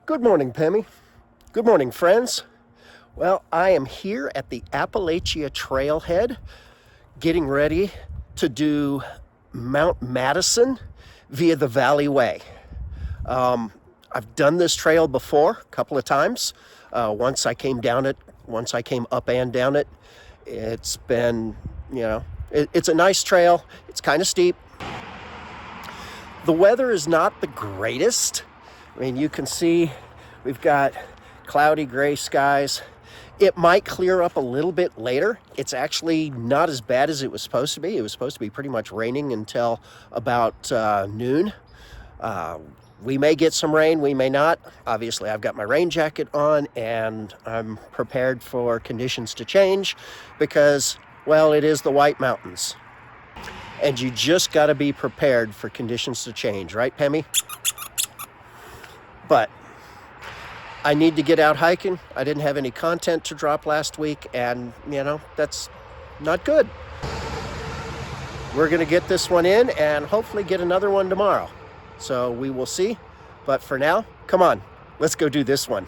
Good morning, Pemmy. Good morning, friends. Well, I am here at the Appalachia Trailhead getting ready to do Mount Madison via the Valley Way. I've done this trail before a couple of times. Once I came up and down it. It's been, it's a nice trail. It's kind of steep. The weather is not the greatest. I mean, you can see we've got cloudy gray skies. It might clear up a little bit later. It's actually not as bad as it was supposed to be. It was supposed to be pretty much raining until about noon. We may get some rain, we may not. Obviously, I've got my rain jacket on and I'm prepared for conditions to change because, well, it is the White Mountains. And you just got to be prepared for conditions to change, right, Pemmy? But I need to get out hiking. I didn't have any content to drop last week, and, that's not good. We're going to get this one in and hopefully get another one tomorrow. So we will see. But for now, come on, let's go do this one.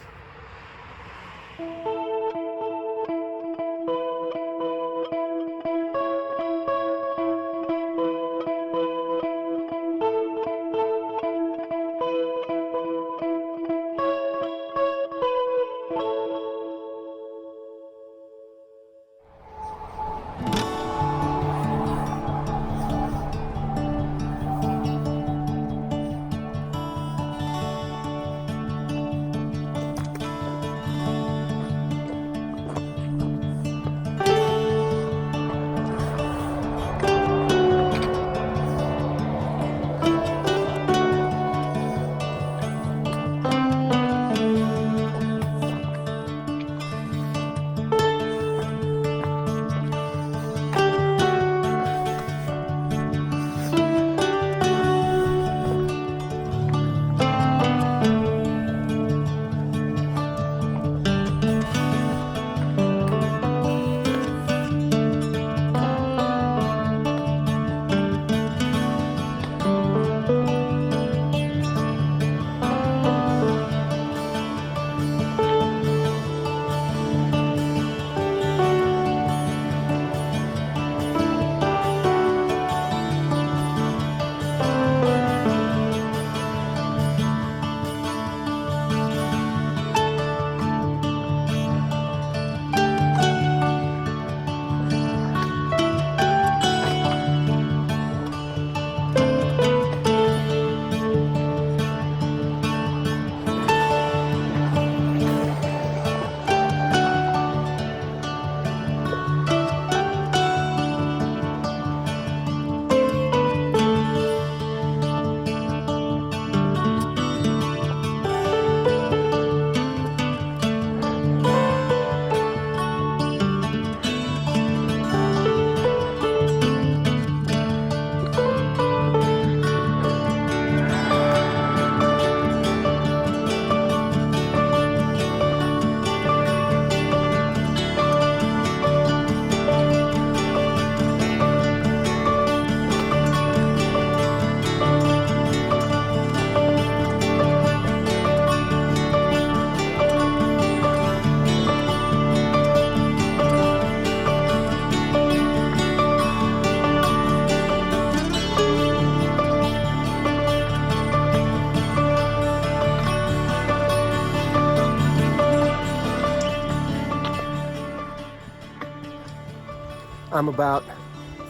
I'm about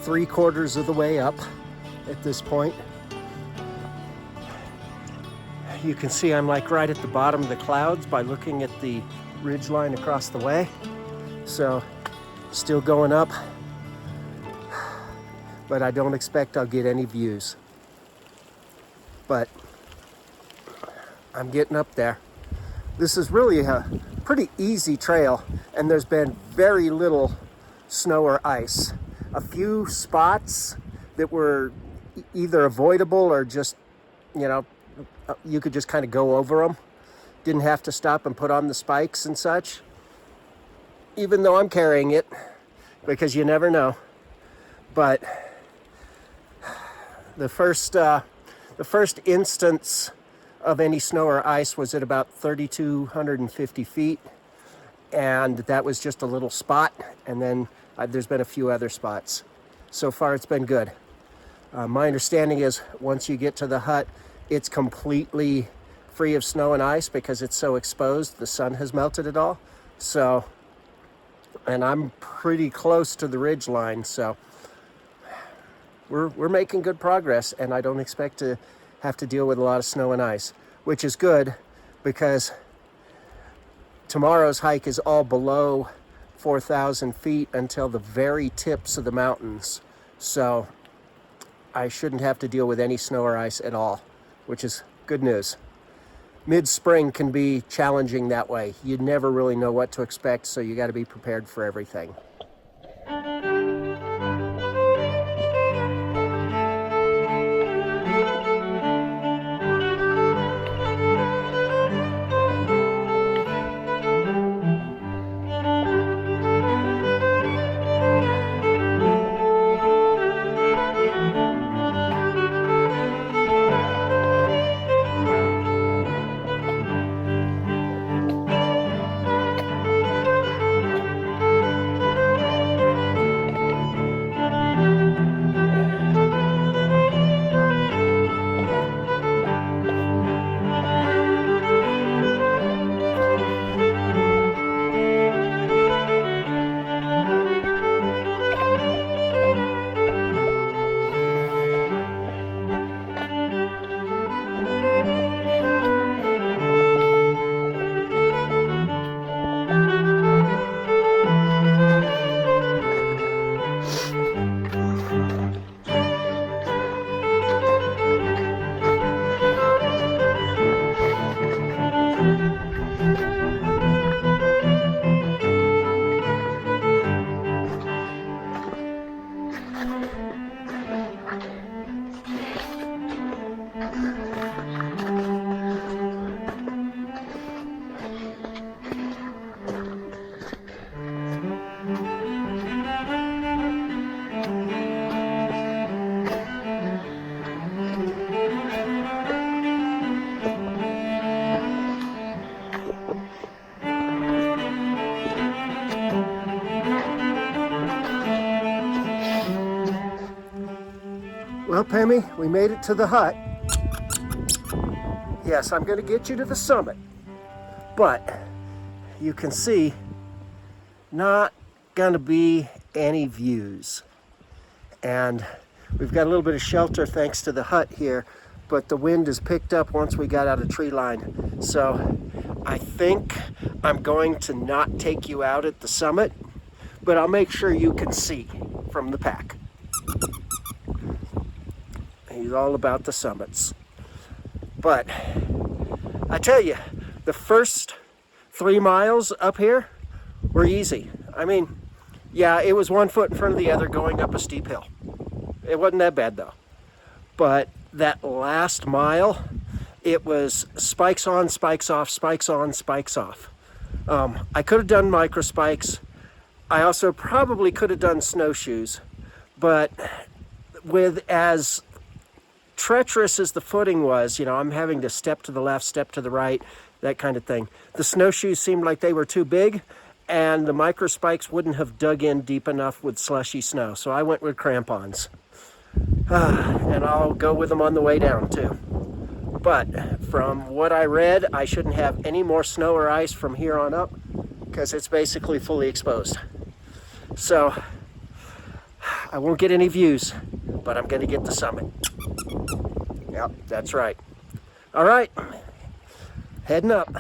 3/4 of the way up at this point. You can see I'm like right at the bottom of the clouds by looking at the ridge line across the way. So still going up, but I don't expect I'll get any views. But I'm getting up there. This is really a pretty easy trail, and there's been very little snow or ice. A few spots that were either avoidable or just, you could just kind of go over them. Didn't have to stop and put on the spikes and such, even though I'm carrying it, because you never know. But the first instance of any snow or ice was at about 3,250 feet. And that was just a little spot. And then there's been a few other spots. So far, it's been good. My understanding is once you get to the hut, it's completely free of snow and ice because it's so exposed. The sun has melted it all. So, and I'm pretty close to the ridge line. So we're making good progress, and I don't expect to have to deal with a lot of snow and ice, which is good because tomorrow's hike is all below 4,000 feet until the very tips of the mountains. So I shouldn't have to deal with any snow or ice at all, which is good news. Mid-spring can be challenging that way. You never really know what to expect, so you got to be prepared for everything. Well, Pemmy, we made it to the hut. Yes, I'm going to get you to the summit. But you can see, not going to be any views. And we've got a little bit of shelter thanks to the hut here, but the wind has picked up once we got out of tree line. So I think I'm going to not take you out at the summit, but I'll make sure you can see from the pack. He's all about the summits. But I tell you, the first 3 miles up here were easy. I mean, yeah, it was 1 foot in front of the other going up a steep hill. It wasn't that bad though. But that last mile, it was spikes on, spikes off, spikes on, spikes off. I could have done micro spikes. I also probably could have done snowshoes, but with as treacherous as the footing was, you know, I'm having to step to the left, step to the right, that kind of thing. The snowshoes seemed like they were too big, and the micro spikes wouldn't have dug in deep enough with slushy snow. So I went with crampons. And I'll go with them on the way down too. But from what I read, I shouldn't have any more snow or ice from here on up because it's basically fully exposed. So I won't get any views, but I'm going to get the summit. Yep, that's right. All right, heading up.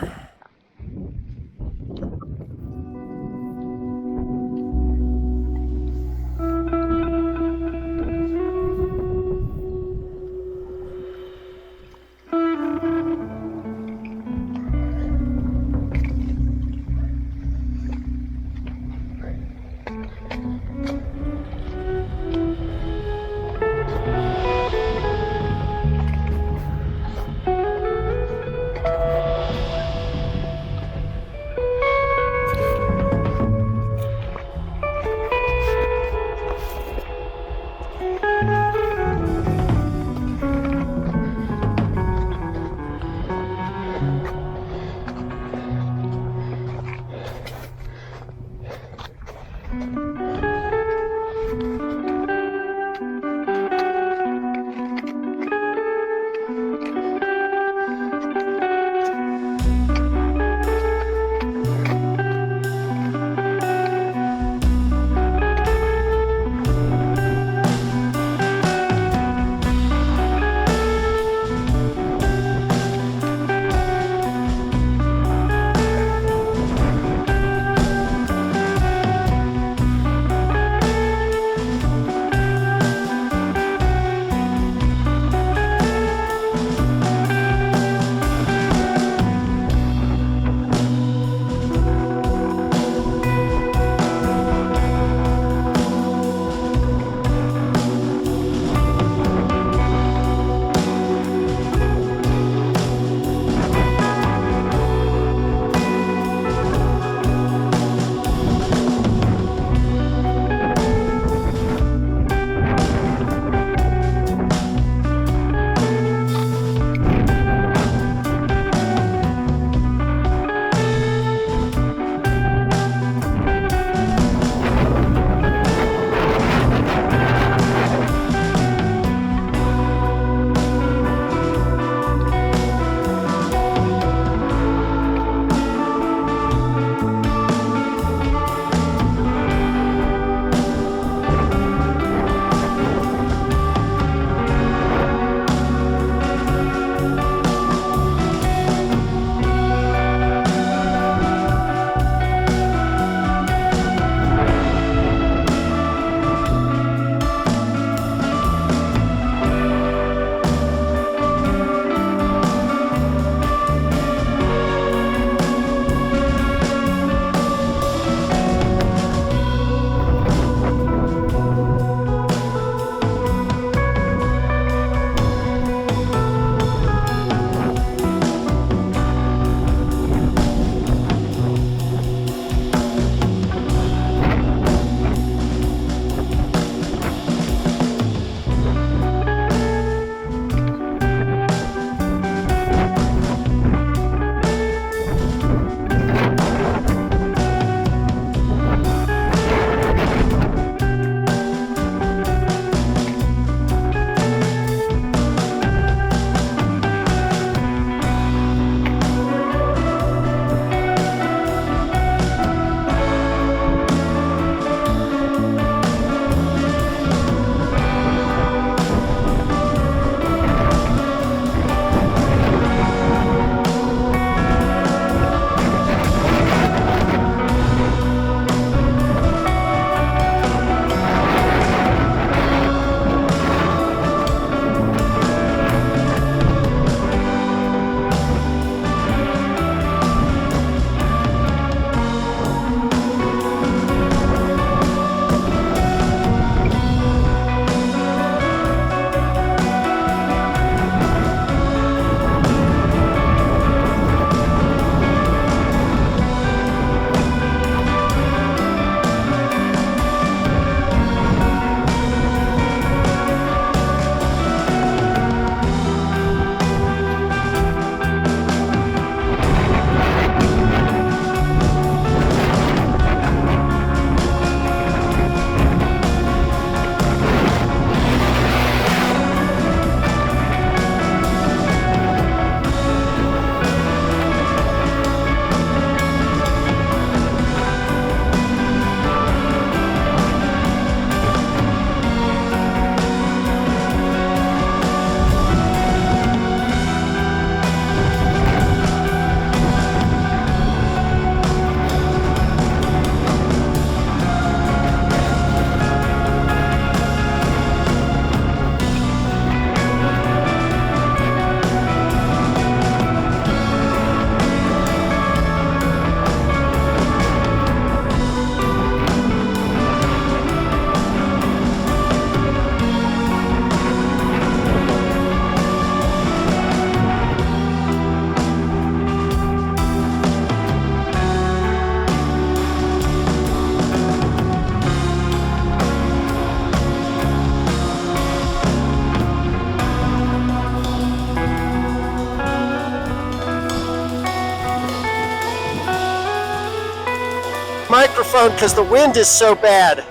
microphone because the wind is so bad.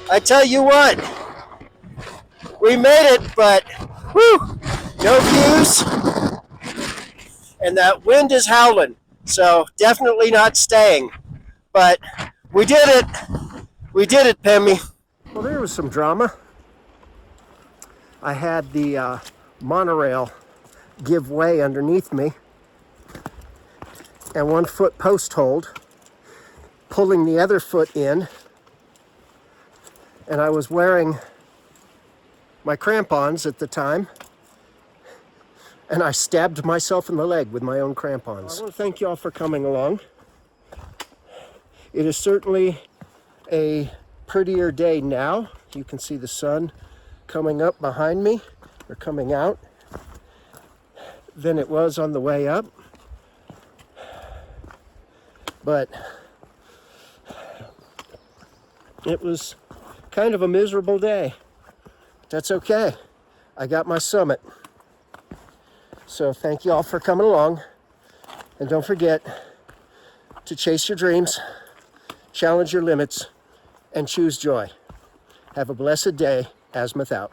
I tell you what, we made it, but whew, no views, and that wind is howling, so definitely not staying. But we did it. We did it, Pemmy. Well, there was some drama. I had the monorail give way underneath me, and one foot post hold, pulling the other foot in, and I was wearing my crampons at the time, and I stabbed myself in the leg with my own crampons. I want to thank you all for coming along. It is certainly a prettier day now. You can see the sun coming up behind me, or coming out, than it was on the way up. But it was kind of a miserable day. That's okay. I got my summit. So thank you all for coming along. And don't forget to chase your dreams, challenge your limits, and choose joy. Have a blessed day. Azimuth out.